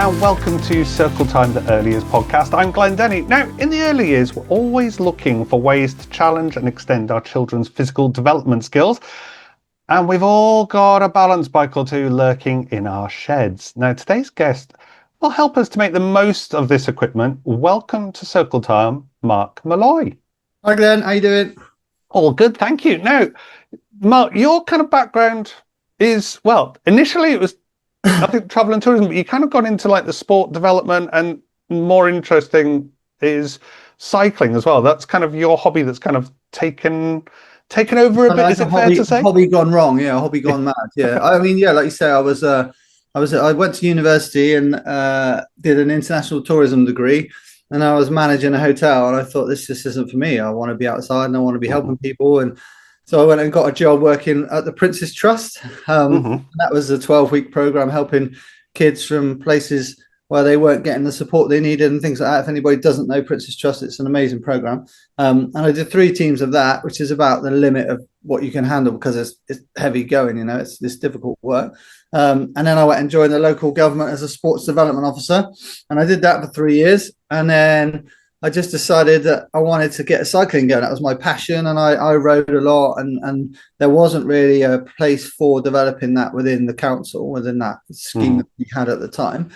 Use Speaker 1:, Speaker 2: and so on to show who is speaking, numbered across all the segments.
Speaker 1: and welcome to Circle Time, the Early Years podcast. I'm Glenn Denny. Now, in the early years, we're always looking for ways to challenge and extend our children's physical development skills. And we've all got a balance bike or two lurking in our sheds. Now, today's guest will help us to make the most of this equipment. Welcome to Circle Time, Marc Molloy.
Speaker 2: Hi, Glenn. How you doing?
Speaker 1: All good, thank you. Now, Marc, your kind of background is, well, initially it was, I think, travel and tourism, but you kind of got into like the sport development, and more interesting is cycling as well. That's kind of your hobby that's kind of taken over a bit.
Speaker 2: Like
Speaker 1: is it fair to say?
Speaker 2: Hobby gone wrong? Yeah, hobby gone mad. Yeah, I mean, yeah, like you say, I went to university and did an international tourism degree, and I was managing a hotel, and I thought this just isn't for me. I want to be outside and I want to be helping people, and so I went and got a job working at the Prince's Trust. That was a 12-week program helping kids from places where they weren't getting the support they needed and things like that. If anybody doesn't know Prince's Trust, it's an amazing program. And I did 3 teams of that, which is about the limit of what you can handle because it's heavy going, you know, it's difficult work. And then I went and joined the local government as a sports development officer. And I did that for 3 years. And then I just decided that I wanted to get cycling going. That was my passion. And I rode a lot, and there wasn't really a place for developing that within the council, within that scheme that we had at the time.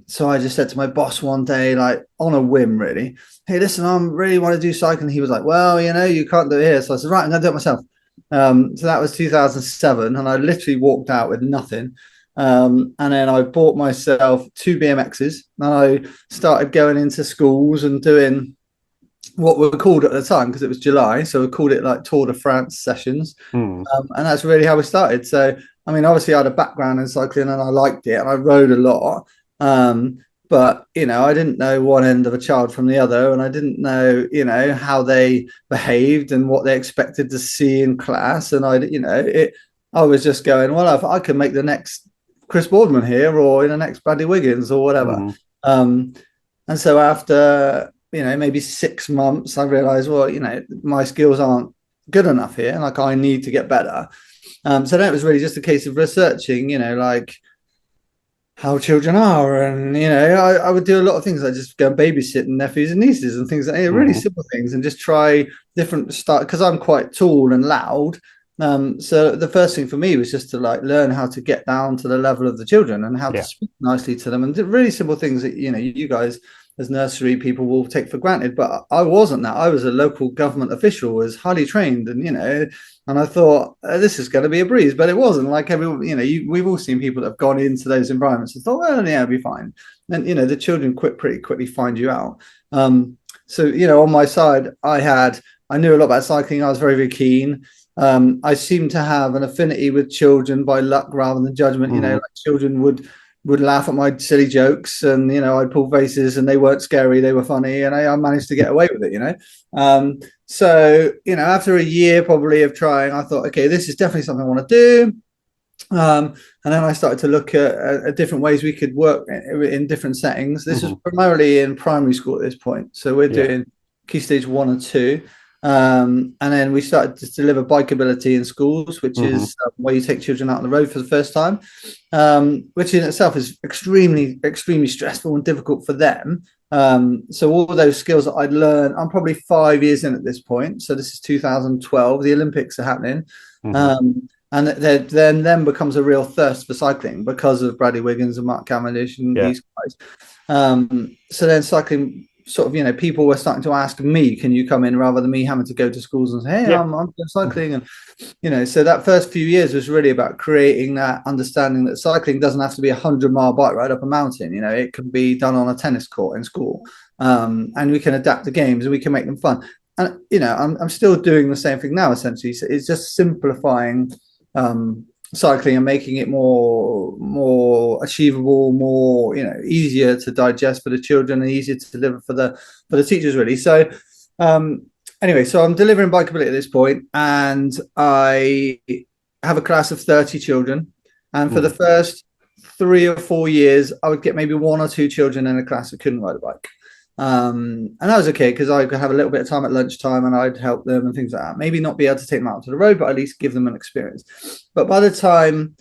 Speaker 2: So I just said to my boss one day, like on a whim, really, hey, listen, I really want to do cycling. He was like, well, you know, you can't do it here. So I said, right, I'm going to do it myself. So that was 2007. And I literally walked out with nothing. And then I bought myself 2 BMXs, and I started going into schools and doing what were called at the time, because it was July, so we called it like Tour de France sessions. And that's really how we started. So, I mean, obviously I had a background in cycling and I liked it and I rode a lot. But, you know, I didn't know one end of a child from the other, and I didn't know, you know, how they behaved and what they expected to see in class. And I was just going, well, if I can make the next Chris Boardman here, or in the next Bradley Wiggins or whatever. And so after, you know, maybe 6 months, I realized, well, you know, my skills aren't good enough here, and like I need to get better. So then it was really just a case of researching, you know, like how children are. And, you know, I would do a lot of things. I just go and babysit nephews and nieces and things like that, really simple things, and just try different stuff, because I'm quite tall and loud. So the first thing for me was just to like learn how to get down to the level of the children and how to speak nicely to them, and really simple things that, you know, you guys as nursery people will take for granted. But I wasn't that. I was a local government official, was highly trained, and, you know, and I thought this is going to be a breeze, but it wasn't. Like everyone, you know, we've all seen people that have gone into those environments and thought, well, yeah, it'll be fine. And, you know, the children pretty quickly find you out. So, you know, on my side, I knew a lot about cycling. I was very, very keen. I seem to have an affinity with children by luck rather than judgment. You know, like children would laugh at my silly jokes, and, you know, I'd pull faces and they weren't scary, they were funny, and I managed to get away with it, you know. So, you know, after a year probably of trying, I thought, okay, this is definitely something I want to do. And then I started to look at different ways we could work in different settings. This was primarily in primary school at this point. So we're doing Key Stage 1 and 2. And then we started to deliver bikeability in schools, which is where you take children out on the road for the first time, which in itself is extremely, extremely stressful and difficult for them. So all those skills that I'd learned, I'm probably 5 years in at this point. So this is 2012. The Olympics are happening. And then becomes a real thirst for cycling because of Bradley Wiggins and Mark Cavendish and these guys. So then cycling sort of, you know, people were starting to ask me, can you come in, rather than me having to go to schools and say, hey, I'm doing cycling. And, you know, so that first few years was really about creating that understanding that cycling doesn't have to be 100-mile bike ride up a mountain. You know, it can be done on a tennis court in school, and we can adapt the games and we can make them fun. And, you know, I'm still doing the same thing now, essentially. So it's just simplifying cycling and making it more achievable, more, you know, easier to digest for the children and easier to deliver for the teachers, really. So anyway, so I'm delivering bikeability at this point, and I have a class of 30 children, and for the first 3 or 4 years I would get maybe 1 or 2 children in a class that couldn't ride a bike. And that was okay, because I could have a little bit of time at lunchtime and I'd help them and things like that. Maybe not be able to take them out to the road, but at least give them an experience. But by the time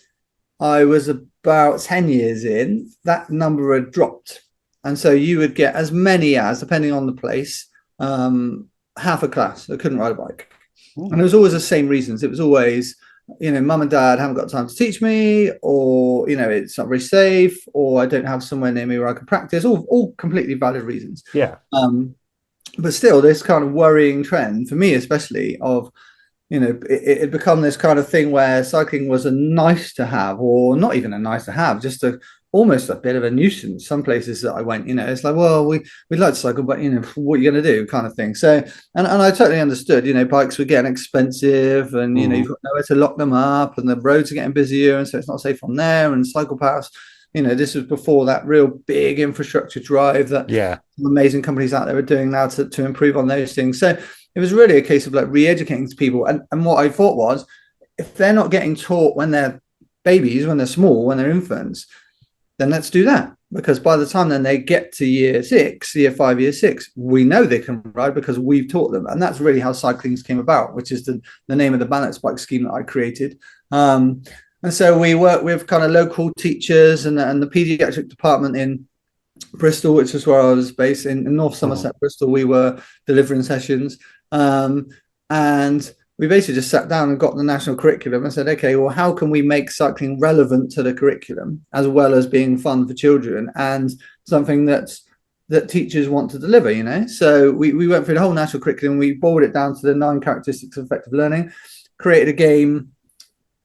Speaker 2: I was about 10 years in, that number had dropped. And so you would get as many as, depending on the place, half a class that couldn't ride a bike. And it was always the same reasons. It was always, mum and dad haven't got time to teach me, or, it's not very safe, or I don't have somewhere near me where I can practice, all completely valid reasons.
Speaker 1: Yeah.
Speaker 2: But still, this kind of worrying trend, for me especially, of it had become this kind of thing where cycling was a nice to have, or not even a nice to have, just almost a bit of a nuisance. Some places that I went, it's like, well, we'd like to cycle, but what are you going to do, kind of thing. So, and I totally understood, bikes were getting expensive, and you've got nowhere to lock them up, and the roads are getting busier, and so it's not safe on there, and cycle paths. This was before that real big infrastructure drive that amazing companies out there are doing now to improve on those things. So it was really a case of like re-educating people. And what I thought was, if they're not getting taught when they're babies, when they're small, when they're infants, then let's do that. Because by the time then they get to year 5, year 6, we know they can ride because we've taught them. And that's really how Cyclings came about, which is the name of the balance bike scheme that I created. And so we work with kind of local teachers and the pediatric department in Bristol, which is where I was based in North Somerset, Bristol. We were delivering sessions. And we basically just sat down and got the national curriculum and said, okay, well, how can we make cycling relevant to the curriculum as well as being fun for children and something that teachers want to deliver, So we went through the whole national curriculum. We boiled it down to the 9 characteristics of effective learning, created a game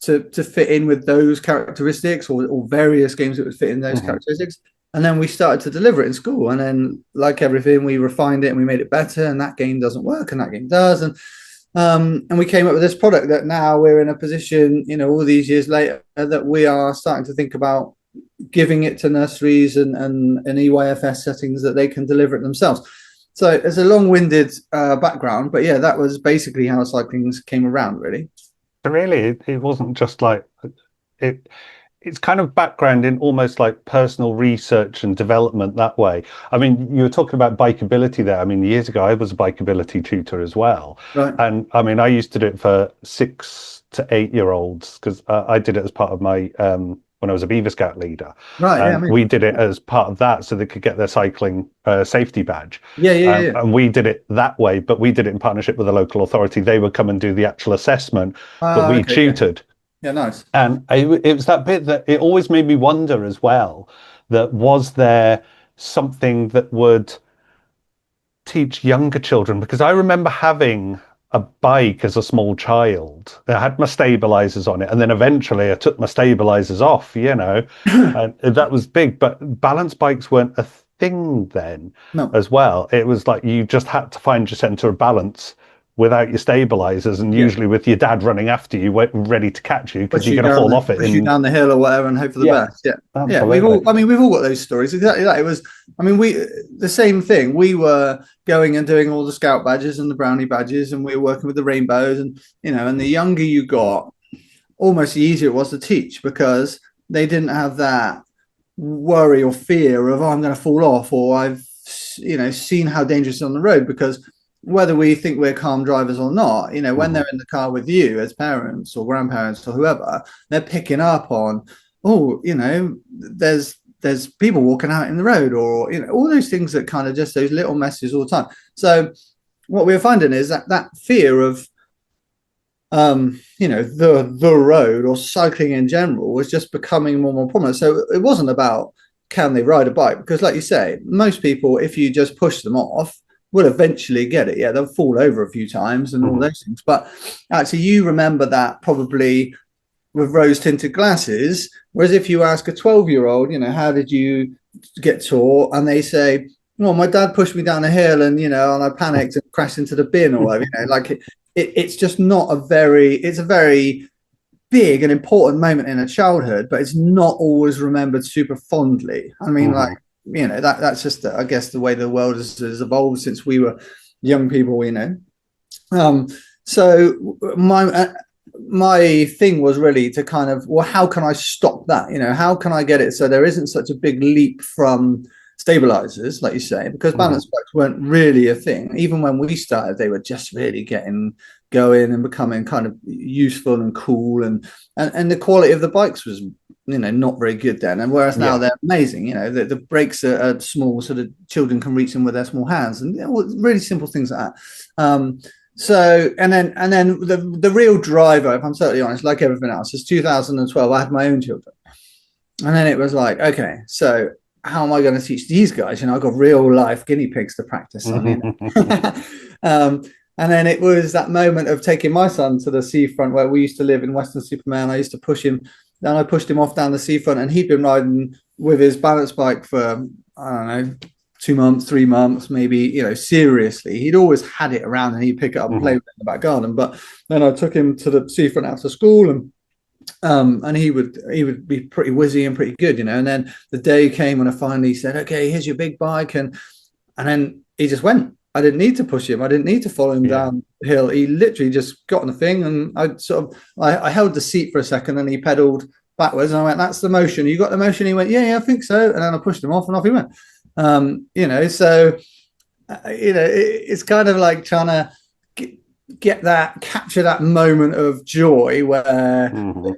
Speaker 2: to fit in with those characteristics, or various games that would fit in those characteristics. And then we started to deliver it in school. And then, like everything, we refined it and we made it better. And that game doesn't work, and that game does. And we came up with this product that now we're in a position, all these years later, that we are starting to think about giving it to nurseries and EYFS settings that they can deliver it themselves. So it's a long-winded background, but yeah, that was basically how Cyclings came around, really.
Speaker 1: Really, it wasn't just like it. It's kind of background in almost like personal research and development that way. I mean, you were talking about bikeability there. I mean, years ago, I was a bikeability tutor as well.
Speaker 2: Right.
Speaker 1: And I mean, I used to do it for 6 to 8 year olds because I did it as part of my, when I was a Beaver Scout leader.
Speaker 2: Right.
Speaker 1: And we did it as part of that so they could get their cycling safety badge.
Speaker 2: Yeah.
Speaker 1: And we did it that way, but we did it in partnership with a local authority. They would come and do the actual assessment, but we tutored.
Speaker 2: Yeah, nice.
Speaker 1: And it was that bit that it always made me wonder as well, that was there something that would teach younger children? Because I remember having a bike as a small child. I had my stabilizers on it, and then eventually I took my stabilizers off, and that was big. But balance bikes weren't a thing then as well. It was like you just had to find your center of balance without your stabilizers, and usually with your dad running after you, ready to catch you because you're going to fall off it.
Speaker 2: Push you down the hill or whatever, and hope for the best. Yeah. We've all got those stories. Exactly that. It was. I mean, the same thing. We were going and doing all the scout badges and the brownie badges, and we were working with the rainbows, and and the younger you got, almost the easier it was to teach because they didn't have that worry or fear of, I'm going to fall off, or I've seen how dangerous it's on the road. Because whether we think we're calm drivers or not, when they're in the car with you as parents or grandparents or whoever, they're picking up on, there's people walking out in the road, or all those things that kind of just those little messages all the time. So what we're finding is that fear of the road or cycling in general was just becoming more and more prominent. So it wasn't about can they ride a bike, because like you say, most people, if you just push them off, will eventually get it. Yeah, they'll fall over a few times and all those things. But actually, you remember that probably with rose-tinted glasses. Whereas if you ask a 12-year-old, how did you get taught? And they say, well, my dad pushed me down a hill and, and I panicked and crashed into the bin or whatever. It's just not it's a very big and important moment in a childhood, but it's not always remembered super fondly. I mean, that's just, I guess, the way the world has evolved since we were young people, So my thing was really to kind of, well, how can I stop that? How can I get it so there isn't such a big leap from stabilizers, like you say, because balance bikes weren't really a thing. Even when we started, they were just really getting going and becoming kind of useful and cool, and the quality of the bikes was not very good then. And whereas now they're amazing, the brakes are small so that children can reach them with their small hands, and really simple things like that. So, and then the real driver, if I'm totally honest, like everything else, is 2012. I had my own children, and then it was like, okay, so how am I going to teach these guys? I've got real life guinea pigs to practice on. And then it was that moment of taking my son to the seafront where we used to live in Weston-super-Mare. I used to push him. Then I pushed him off down the seafront, and he'd been riding with his balance bike for, I don't know, 2 months, 3 months, maybe, seriously. He'd always had it around, and he'd pick it up and play with it in the back garden. But then I took him to the seafront after school, and he would be pretty whizzy and pretty good, And then the day came when I finally said, okay, here's your big bike. And then he just went. I didn't need to push him. I didn't need to follow him down the hill. He literally just got on the thing, and I held the seat for a second, and he pedaled backwards, and I went, that's the motion. You got the motion? He went, yeah, I think so. And then I pushed him off, and off he went. It's kind of like trying to capture that moment of joy where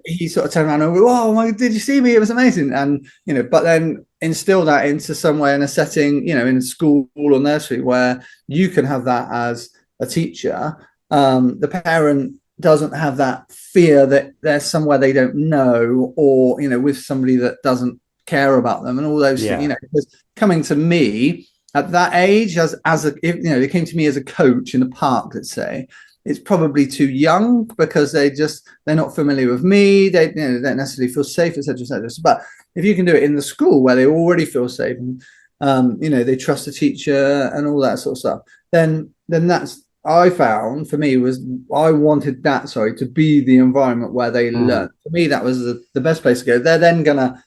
Speaker 2: he sort of turned around and went, oh, did you see me? It was amazing. And, but then instill that into somewhere in a setting, in school or nursery where you can have that as a teacher. The parent doesn't have that fear that there's somewhere they don't know, or, with somebody that doesn't care about them and all those things, because coming to me at that age, they came to me as a coach in a park, let's say, it's probably too young because they're not familiar with me. They don't necessarily feel safe, etc., etc. But if you can do it in the school where they already feel safe and they trust the teacher and all that sort of stuff, then that's, I found for me I wanted that to be the environment where they learn. For me, that was the best place to go. They're then gonna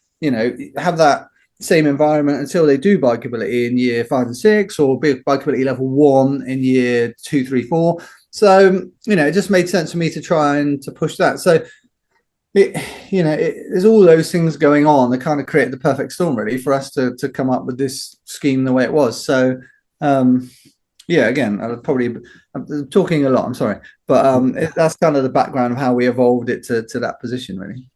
Speaker 2: have that same environment until they do bikeability in year 5 and 6, or bikeability level 1 in year 2, 3, 4. So it just made sense for me to try and to push that. So there's all those things going on that kind of created the perfect storm, really, for us to come up with this scheme the way it was. So again, I'm talking a lot, I'm sorry, but that's kind of the background of how we evolved it to that position, really.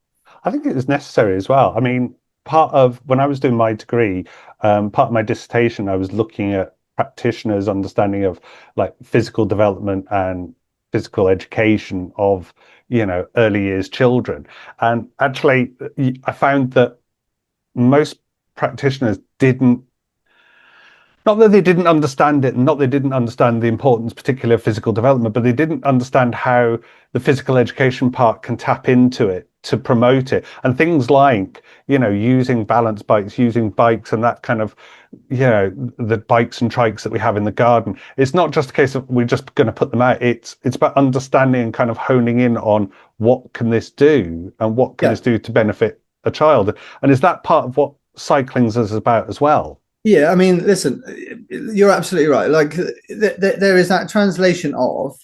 Speaker 1: I think it was necessary as well. I mean, part of when I was doing my degree, part of my dissertation, I was looking at practitioners' understanding of like physical development and physical education of early years children. And actually, I found that most practitioners not that they didn't understand it, and not that they didn't understand the importance, particularly of physical development, but they didn't understand how the physical education part can tap into it to promote it. And things like, using balance bikes, using bikes and that kind of, the bikes and trikes that we have in the garden. It's not just a case of we're just going to put them out. It's about understanding and kind of honing in on what can this do and what can this do to benefit a child. And is that part of what Cyclings is about as well?
Speaker 2: Yeah, I mean, listen, you're absolutely right. Like there is that translation of,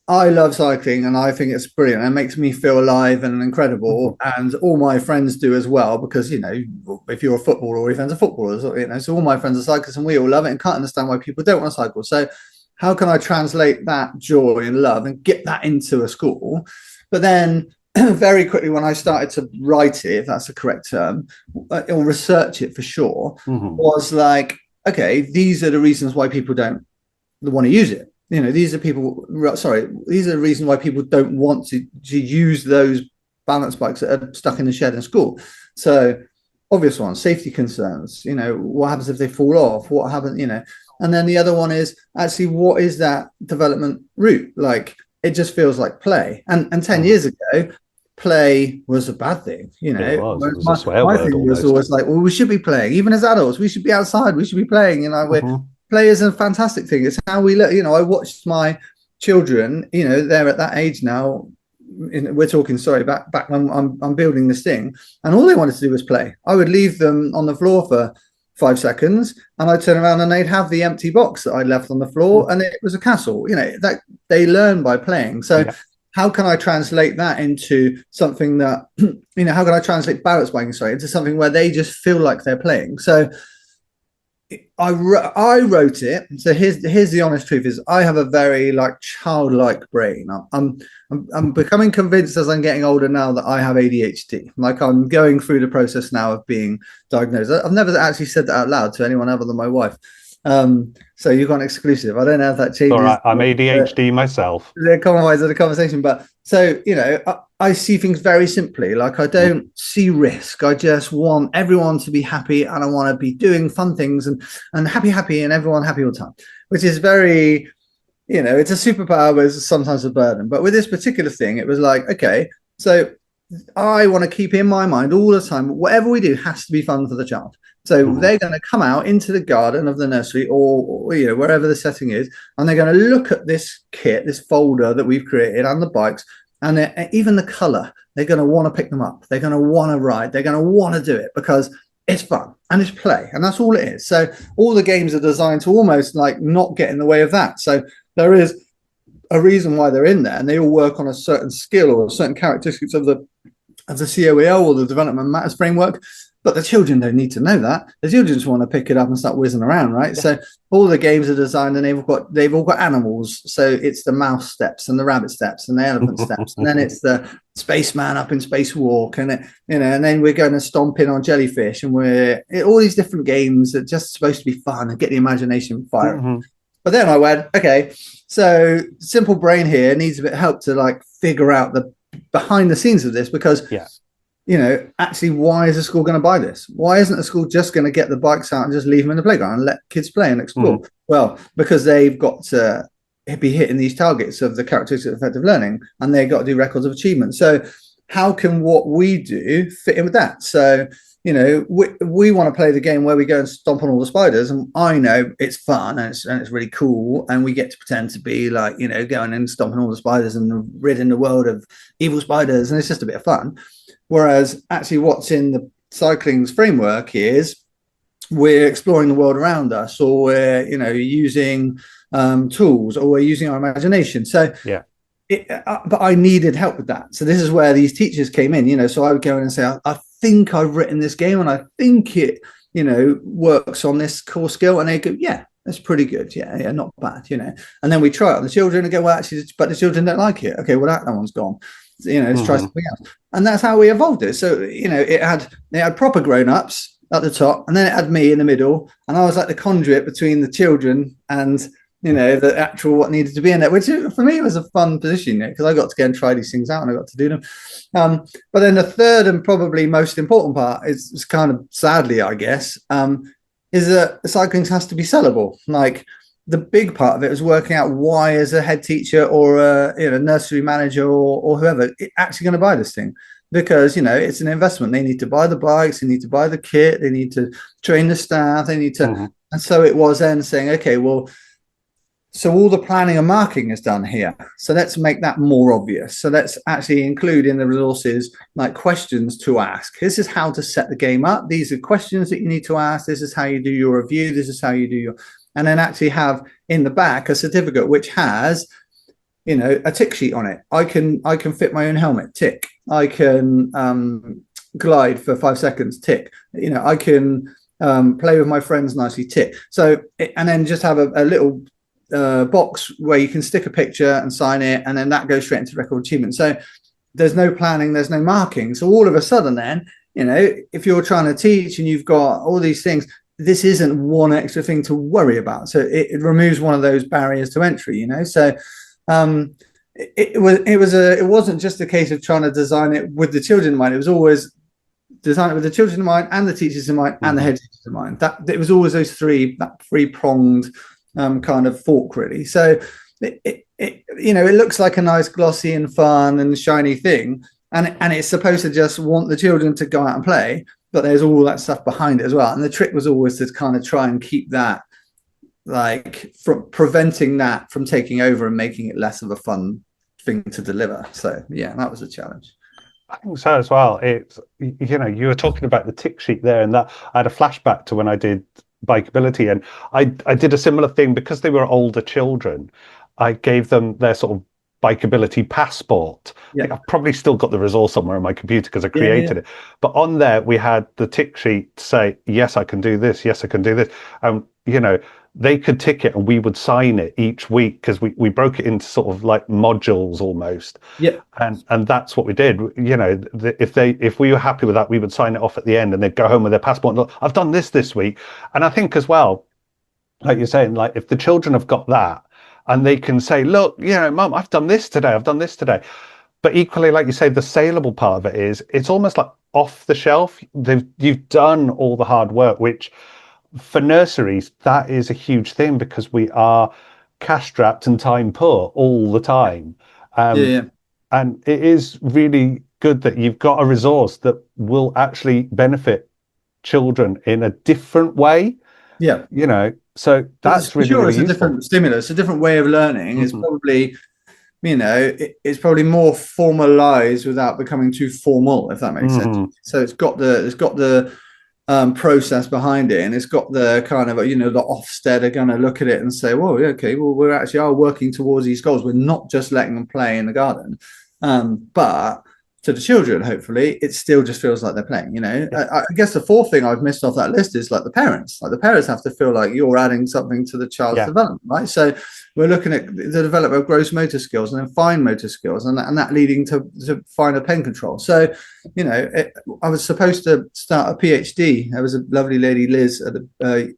Speaker 2: I love cycling and I think it's brilliant. It makes me feel alive and incredible. And all my friends do as well, because, if you're a footballer, or your friends are footballers, so all my friends are cyclists and we all love it and can't understand why people don't want to cycle. So how can I translate that joy and love and get that into a school? But then very quickly, when I started to write it, if that's the correct term, or research it for sure, was like, okay, these are the reasons why people don't want to use it. These are the reasons why people don't want to use those balance bikes that are stuck in the shed in school. So obvious one, safety concerns, what happens if they fall off? What happens, and then the other one is actually, what is that development route? Like, it just feels like play. And 10 years ago, play was a bad thing.
Speaker 1: It was a swear word.
Speaker 2: My thing was always like, well, we should be playing. Even as adults, we should be outside. We should be playing. Play is a fantastic thing. It's how we learn. I watched my children, they're at that age now. We're talking, back when I'm building this thing, and all they wanted to do was play. I would leave them on the floor for 5 seconds, and I'd turn around and they'd have the empty box that I left on the floor, and it was a castle. That they learn by playing. So how can I translate that into something that, how can I translate balance biking, into something where they just feel like they're playing? So I wrote it. So here's the honest truth: is I have a very like childlike brain. I'm becoming convinced as I'm getting older now that I have ADHD. Like I'm going through the process now of being diagnosed. I've never actually said that out loud to anyone other than my wife. So you've got an exclusive. I don't know if that
Speaker 1: All
Speaker 2: changes
Speaker 1: right, I'm ADHD myself.
Speaker 2: the compromise of the conversation. But so, I see things very simply. Like I don't see risk. I just want everyone to be happy, and I want to be doing fun things and happy, and everyone happy all the time, which is very, it's a superpower, but it's sometimes a burden. But with this particular thing, it was like, okay, so I want to keep in my mind all the time, whatever we do has to be fun for the child. So they're going to come out into the garden of the nursery or wherever the setting is, and they're going to look at this kit, this folder that we've created, and the bikes, and even the color. They're going to want to pick them up. They're going to want to ride. They're going to want to do it because it's fun and it's play, and that's all it is. So all the games are designed to almost like not get in the way of that. So there is a reason why they're in there, and they all work on a certain skill or certain characteristics of the COEL or the Development Matters framework. But the children don't need to know that. The children just want to pick it up and start whizzing around, right? Yeah. So all the games are designed, and they've all got animals. So it's the mouse steps and the rabbit steps and the elephant steps, and then it's the spaceman up in spacewalk, and and then we're going to stomp in on jellyfish, and all these different games that are just supposed to be fun and get the imagination firing. Mm-hmm. But then I went, okay, so simple brain here needs a bit of help to like figure out the behind the scenes of this, because actually, why is the school going to buy this? Why isn't the school just going to get the bikes out and just leave them in the playground and let kids play and explore? Well, because they've got to be hitting these targets of the characteristics of effective learning, and they've got to do records of achievement. So how can what we do fit in with that? So, we want to play the game where we go and stomp on all the spiders, and I know it's fun and it's really cool, and we get to pretend to be like, going and stomping all the spiders and ridding the world of evil spiders, and it's just a bit of fun. Whereas actually what's in the Cyclings framework is we're exploring the world around us, or we're, using tools, or we're using our imagination. So, but I needed help with that. So this is where these teachers came in, so I would go in and say, I think I've written this game and I think it, works on this core skill. And they go, yeah, that's pretty good. Yeah, not bad, And then we try it on the children and go, well, actually, but the children don't like it. Okay, well, that one's gone. Let's try something else. And that's how we evolved it. So, it had proper grown-ups at the top, and then it had me in the middle, and I was like the conduit between the children and, the actual what needed to be in there, which for me was a fun position, because I got to go and try these things out and I got to do them. But then the third and probably most important part is kind of sadly, I guess, is that Cyclings has to be sellable. Like, the big part of it was working out why, as a head teacher or a nursery manager or whoever, actually going to buy this thing, because it's an investment. They need to buy the bikes, they need to buy the kit, they need to train the staff, they need to, and so it was then saying, okay, well, so all the planning and marking is done here. So let's make that more obvious. So let's actually include in the resources like questions to ask. This is how to set the game up. These are questions that you need to ask. This is how you do your review. This is how you do your, and then actually have in the back a certificate which has, a tick sheet on it. I can fit my own helmet, tick. I can glide for 5 seconds, tick. I can play with my friends nicely, tick. So, and then just have a little box where you can stick a picture and sign it, and then that goes straight into record achievement. So there's no planning, there's no marking. So all of a sudden then, if you're trying to teach and you've got all these things, this isn't one extra thing to worry about. So it removes one of those barriers to entry, So it wasn't just a case of trying to design it with the children in mind. It was always design it with the children in mind and the teachers in mind and the head teachers in mind. That it was always that three-pronged kind of fork, really. So it looks like a nice glossy and fun and shiny thing, and it's supposed to just want the children to go out and play, but there's all that stuff behind it as well. And the trick was always to kind of try and keep that, like, from preventing that from taking over and making it less of a fun thing to deliver. So yeah, that was a challenge.
Speaker 1: I think so as well. It's, you were talking about the tick sheet there, and that I had a flashback to when I did bikeability, and I did a similar thing because they were older children. I gave them their sort of bikeability passport. I
Speaker 2: Yeah.
Speaker 1: think I've probably still got the resource somewhere on my computer because I
Speaker 2: Yeah. Yeah.
Speaker 1: created it. But on there, we had the tick sheet to say, yes, I can do this. Yes, I can do this. They could tick it and we would sign it each week because we broke it into sort of like modules almost.
Speaker 2: Yeah.
Speaker 1: And that's what we did. If we were happy with that, we would sign it off at the end and they'd go home with their passport and look, I've done this week. And I think as well, like you're saying, like if the children have got that and they can say, look, Mum, I've done this today. I've done this today. But equally, like you say, the saleable part of it is it's almost like off the shelf. You've done all the hard work, which for nurseries, that is a huge thing because we are cash strapped and time poor all the time.
Speaker 2: Yeah.
Speaker 1: Um,
Speaker 2: Yeah.
Speaker 1: and it is really good that you've got a resource that will actually benefit children in a different way,
Speaker 2: Yeah.
Speaker 1: So that's
Speaker 2: For
Speaker 1: really,
Speaker 2: sure,
Speaker 1: really
Speaker 2: it's a
Speaker 1: useful.
Speaker 2: different stimulus, a different way of learning. It's
Speaker 1: Hmm.
Speaker 2: probably, it's probably more formalized without becoming too formal, if that makes sense.
Speaker 1: Hmm.
Speaker 2: So it's got the process behind it, and it's got the kind of the Ofsted are going to look at it and say, well, yeah, okay, well, we're actually are working towards these goals. We're not just letting them play in the garden, but to the children, hopefully, it still just feels like they're playing.
Speaker 1: Yeah.
Speaker 2: I guess the fourth thing I've missed off that list is like the parents. Like the parents have to feel like you're adding something to the child's
Speaker 1: Yeah.
Speaker 2: development, right? So we're looking at the development of gross motor skills and then fine motor skills, and that leading to finer pen control. So, I was supposed to start a PhD. There was a lovely lady, Liz, at the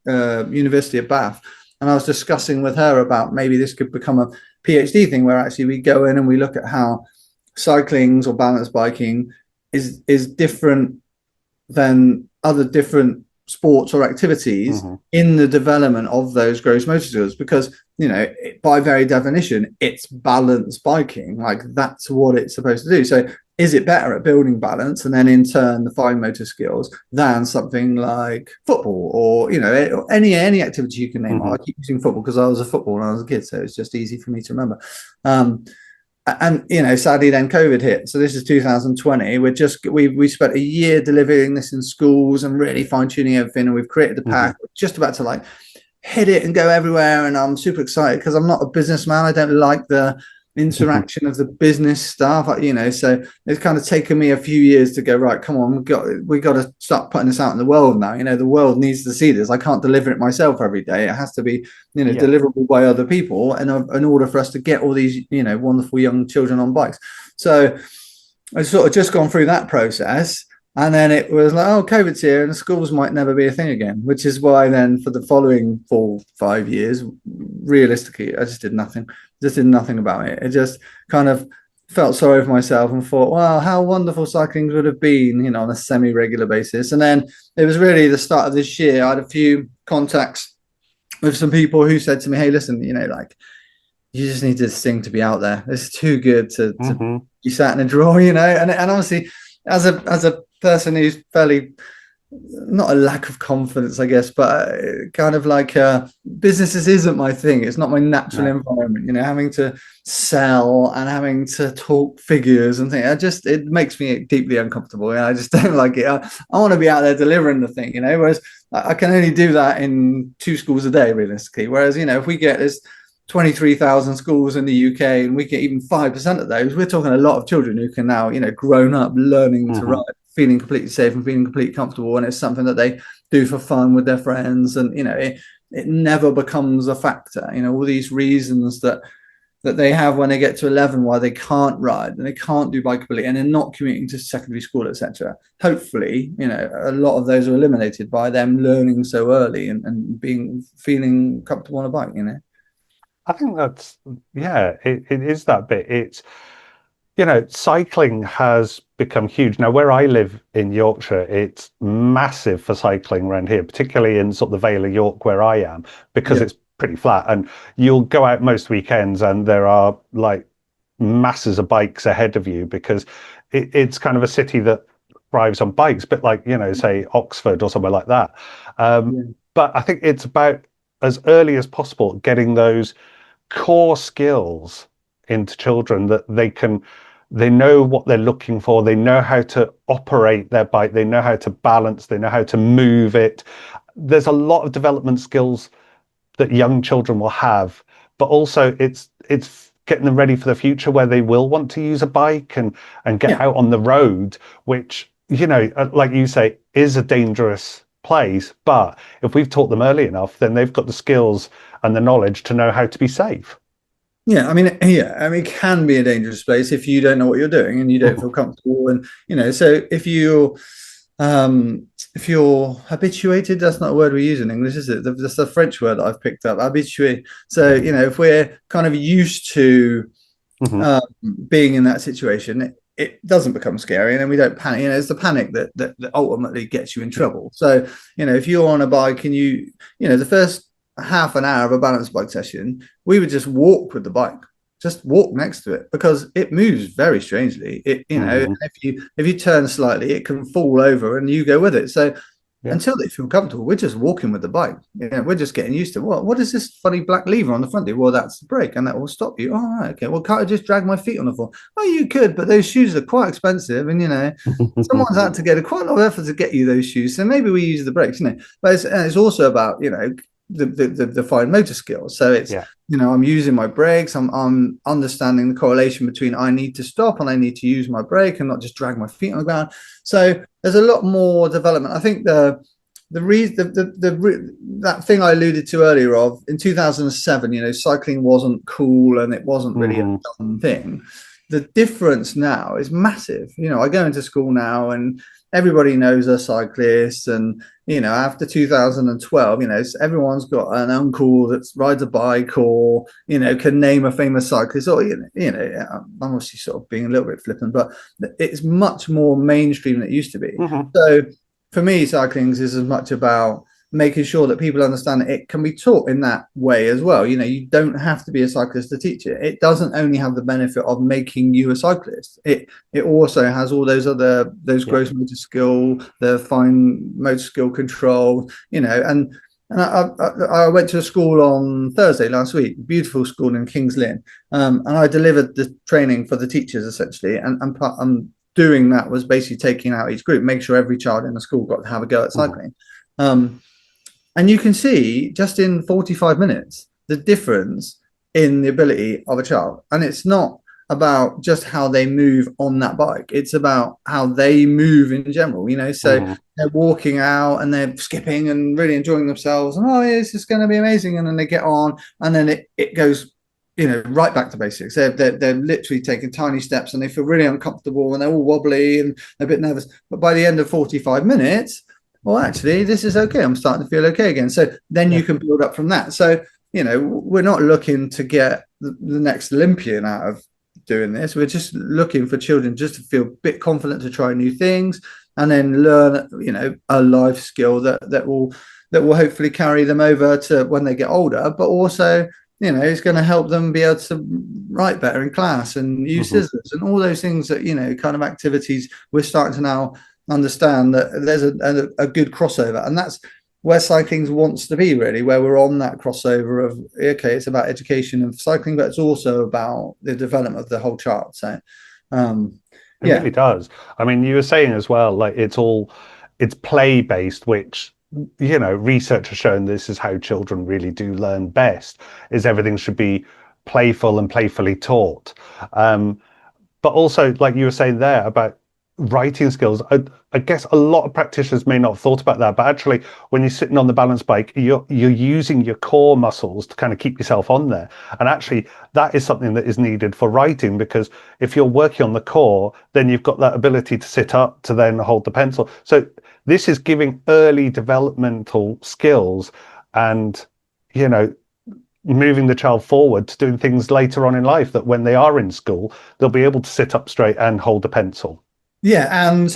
Speaker 2: University of Bath, and I was discussing with her about maybe this could become a PhD thing where actually we go in and we look at how cyclings or balance biking is different than other different sports or activities
Speaker 1: Hmm.
Speaker 2: in the development of those gross motor skills, because by very definition it's balance biking, like that's what it's supposed to do. So is it better at building balance and then in turn the fine motor skills than something like football or any activity you can name?
Speaker 1: Hmm.
Speaker 2: I keep using football because I was a footballer when I was a kid, so it's just easy for me to remember. And sadly then COVID hit, so this is 2020. We spent a year delivering this in schools and really fine-tuning everything, and we've created the
Speaker 1: Hmm.
Speaker 2: pack. We're just about to like hit it and go everywhere, and I'm super excited because I'm not a businessman. I don't like the interaction of the business stuff, so it's kind of taken me a few years to go, right, come on, we got to start putting this out in the world now. The world needs to see this. I can't deliver it myself every day. It has to be
Speaker 1: Yeah.
Speaker 2: deliverable by other people, and in order for us to get all these wonderful young children on bikes. So I sort of just gone through that process. And then it was like, oh, COVID's here and the schools might never be a thing again, which is why then for the following 4-5 years, realistically, I just did nothing. Just did nothing about it. It just kind of felt sorry for myself and thought, wow, how wonderful cycling would have been, on a semi-regular basis. And then it was really the start of this year. I had a few contacts with some people who said to me, hey, listen, like you just need this thing to be out there. It's too good to
Speaker 1: Hmm.
Speaker 2: be sat in a drawer, and honestly, as a person who's fairly not a lack of confidence, I guess, but kind of like businesses isn't my thing. It's not my natural
Speaker 1: No.
Speaker 2: environment, having to sell and having to talk figures and things. It makes me deeply uncomfortable. I just don't like it. I want to be out there delivering the thing, whereas I can only do that in 2 schools a day, realistically. Whereas, if we get this 23,000 schools in the UK and we get even 5% of those, we're talking a lot of children who can now, grown up learning to
Speaker 1: Hmm.
Speaker 2: ride, feeling completely safe and feeling completely comfortable. And it's something that they do for fun with their friends. And, it never becomes a factor, all these reasons that they have when they get to 11 why they can't ride and they can't do bikeability and they're not commuting to secondary school, etc. Hopefully, a lot of those are eliminated by them learning so early and feeling comfortable on a bike.
Speaker 1: I think that's, yeah, it is that bit. It's, cycling has become huge. Now, where I live in Yorkshire, it's massive for cycling around here, particularly in sort of the Vale of York where I am, because
Speaker 2: Yeah.
Speaker 1: it's pretty flat. And you'll go out most weekends and there are like masses of bikes ahead of you because it's kind of a city that thrives on bikes, but like, say Oxford or somewhere like that.
Speaker 2: Yeah.
Speaker 1: But I think it's about as early as possible getting those core skills into children that they know what they're looking for, they know how to operate their bike, they know how to balance, they know how to move it. There's a lot of development skills that young children will have, but also it's getting them ready for the future where they will want to use a bike and get
Speaker 2: Yeah.
Speaker 1: out on the road, which, like you say, is a dangerous place. But if we've taught them early enough, then they've got the skills and the knowledge to know how to be safe.
Speaker 2: Yeah, it can be a dangerous place if you don't know what you're doing and you don't feel comfortable. And so if you're habituated, that's not a word we use in English, is it? That's a French word that I've picked up, habitué. So if we're kind of used to being in that situation, it doesn't become scary, and then we don't panic. It's the panic that ultimately gets you in trouble. So if you're on a bike and the first half an hour of a balance bike session, we would just walk with the bike, just walk next to it, because it moves very strangely. If you turn slightly, it can fall over and you go with it. So until they feel comfortable, we're just walking with the bike. We're just getting used to what is this funny black lever on the front? Well, that's the brake, and that will stop you. Oh, right, okay. Well, can't I just drag my feet on the floor? Oh, you could, but those shoes are quite expensive, and someone's had to get quite a lot of effort to get you those shoes. So maybe we use the brakes, But it's also about the fine motor skills. So it's I'm using my brakes. I'm understanding the correlation between I need to stop and I need to use my brake and not just drag my feet on the ground. So there's a lot more development. I think the reason that thing I alluded to earlier of in 2007, cycling wasn't cool and it wasn't really a fun thing. The difference now is massive. I go into school now and everybody knows a cyclist, and after 2012, everyone's got an uncle that rides a bike or can name a famous cyclist, or I'm obviously sort of being a little bit flippant, but it's much more mainstream than it used to be. So for me, Cyclings is as much about making sure that people understand that it can be taught in that way as well. You don't have to be a cyclist to teach it. It doesn't only have the benefit of making you a cyclist. It also has all those gross motor skill, the fine motor skill control, and I went to a school on Thursday last week, beautiful school in Kings Lynn, and I delivered the training for the teachers essentially, and doing that was basically taking out each group, make sure every child in the school got to have a go at cycling. And you can see just in 45 minutes the difference in the ability of a child. And it's not about just how they move on that bike. It's about how they move in general, So they're walking out and they're skipping and really enjoying themselves. And, this is going to be amazing. And then they get on and then it goes, right back to basics. They're literally taking tiny steps and they feel really uncomfortable and they're all wobbly and a bit nervous. But by the end of 45 minutes, well, actually, this is okay. I'm starting to feel okay again. So then you can build up from that. So, we're not looking to get the next Olympian out of doing this. We're just looking for children just to feel a bit confident to try new things and then learn, a life skill that will hopefully carry them over to when they get older, but also, it's going to help them be able to write better in class and use scissors and all those things that, kind of activities we're starting to now understand that there's a good crossover, and that's where Cyclings wants to be, really, where we're on that crossover of it's about education of cycling, but it's also about the development of the whole child. So it
Speaker 1: really does. I mean, you were saying as well, like it's play based, which research has shown this is how children really do learn best, is everything should be playful and playfully taught. But also, like you were saying there about writing skills, I guess a lot of practitioners may not have thought about that, but actually when you're sitting on the balance bike, you're using your core muscles to kind of keep yourself on there, and actually that is something that is needed for writing, because if you're working on the core, then you've got that ability to sit up to then hold the pencil. So this is giving early developmental skills and moving the child forward to doing things later on in life, that when they are in school they'll be able to sit up straight and hold a pencil.
Speaker 2: And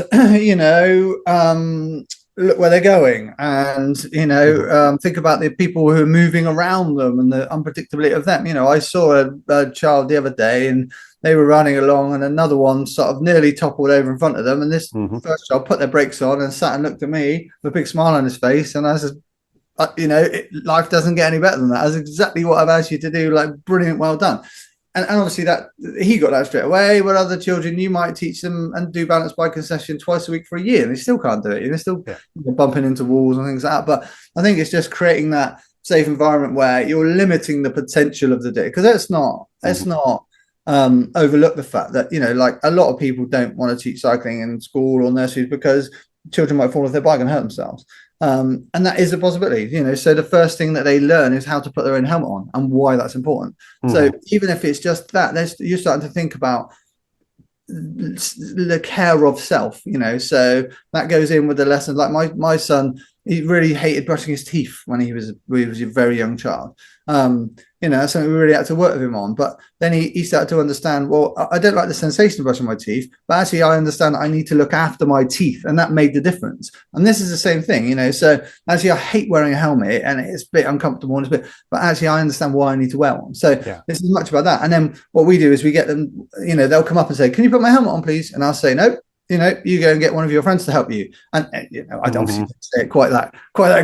Speaker 2: look where they're going, and think about the people who are moving around them and the unpredictability of them. I saw a child the other day and they were running along and another one sort of nearly toppled over in front of them, and this first child put their brakes on and sat and looked at me with a big smile on his face, and I said, life doesn't get any better than that. That's exactly what I've asked you to do. Like, brilliant, well done. And obviously that he got that straight away. But other children, you might teach them and do balance biking session twice a week for a year, and they still can't do it. They're still bumping into walls and things like that. But I think it's just creating that safe environment where you're limiting the potential of the day, because let's not overlook the fact that, you know, like a lot of people don't want to teach cycling in school or nurseries because children might fall off their bike and hurt themselves. And that is a possibility, you know. So the first thing that they learn is how to put their own helmet on and why that's important. So even if it's just that, you're starting to think about the care of self, you know. So that goes in with the lessons. Like my son, he really hated brushing his teeth when he was a very young child. You know, that's something we really had to work with him on. But then he started to understand, well, I don't like the sensation of brushing my teeth, but actually I understand I need to look after my teeth, and that made the difference. And this is the same thing, you know. So actually I hate wearing a helmet, and it's a bit uncomfortable, and but actually I understand why I need to wear one. So this is much about that. And then what we do is we get them, you know, they'll come up and say, can you put my helmet on, please? And I'll say, no. You know, you go and get one of your friends to help you. And you know, I don't say it quite that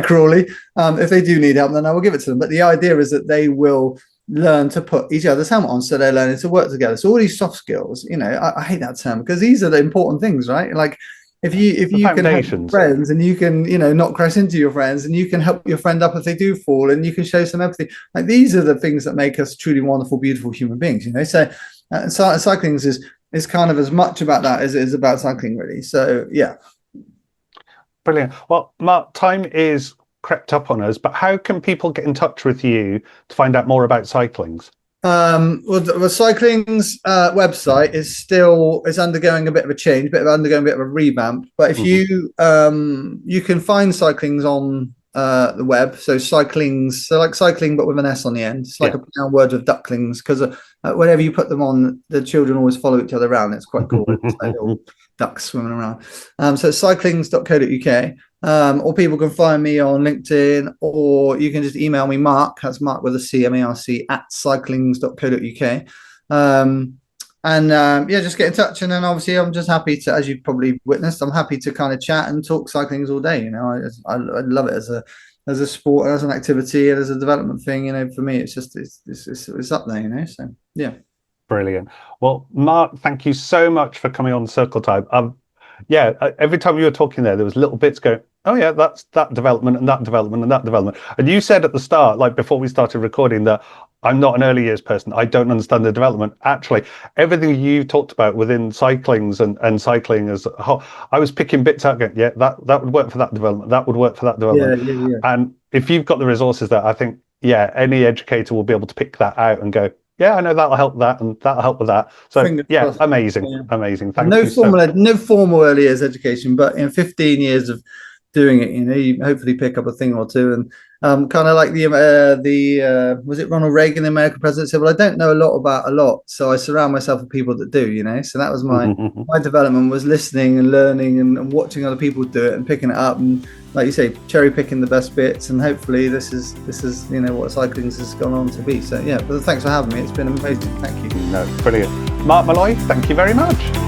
Speaker 2: cruelly. If they do need help, then I will give it to them. But the idea is that they will learn to put each other's helmet on, so they're learning to work together. So all these soft skills, you know, I hate that term because these are the important things, right? Like if you can help friends, and you can, you know, not crash into your friends, and you can help your friend up if they do fall, and you can show some empathy. Like these are the things that make us truly wonderful, beautiful human beings, you know. So Cyclings is kind of as much about that as it is about cycling, really. So yeah.
Speaker 1: Brilliant. Well, Marc, time is crept up on us, but how can people get in touch with you to find out more about Cyclings?
Speaker 2: Well, the Cyclings website is undergoing a bit of a change, undergoing a bit of a revamp. But if you can find Cyclings on the web, so Cyclings, so like cycling but with an S on the end. It's like a play on words with ducklings, because whenever you put them on, the children always follow each other around. It's quite cool. It's like little ducks swimming around. So it's cyclings.co.uk. Or people can find me on LinkedIn, or you can just email me, Marc, that's Marc with a C, M-A-R-C, @cyclings.co.uk. Just get in touch. And then obviously I'm just happy to, as you've probably witnessed, I'm happy to kind of chat and talk cyclings all day. You know, I love it as a sport, as an activity, and as a development thing. You know, for me, it's just it's up there. You know, so yeah.
Speaker 1: Brilliant. Well, Marc, thank you so much for coming on Circle Time. Every time you were talking there was little bits going, oh yeah, that's that development and that development and that development. And you said at the start, like before we started recording, that I'm not an early years person. I don't understand the development. Actually, everything you talked about within Cyclings and cycling as a whole, I was picking bits out going, yeah, that would work for that development. That would work for that development.
Speaker 2: Yeah.
Speaker 1: And if you've got the resources there, I think, any educator will be able to pick that out and go, yeah, I know that'll help that, and that'll help with that. So amazing. Thank you.
Speaker 2: No formal early years education, but in 15 years of doing it, you know, you hopefully pick up a thing or two. And kind of like was it Ronald Reagan, the American president, said, well, I don't know a lot about a lot, so I surround myself with people that do, you know. So that was my development, was listening and learning and watching other people do it and picking it up, and like you say, cherry picking the best bits. And hopefully this is you know what Cyclings has gone on to be. So yeah, but thanks for having me. It's been amazing. Thank you.
Speaker 1: No, brilliant. Marc Molloy, thank you very much.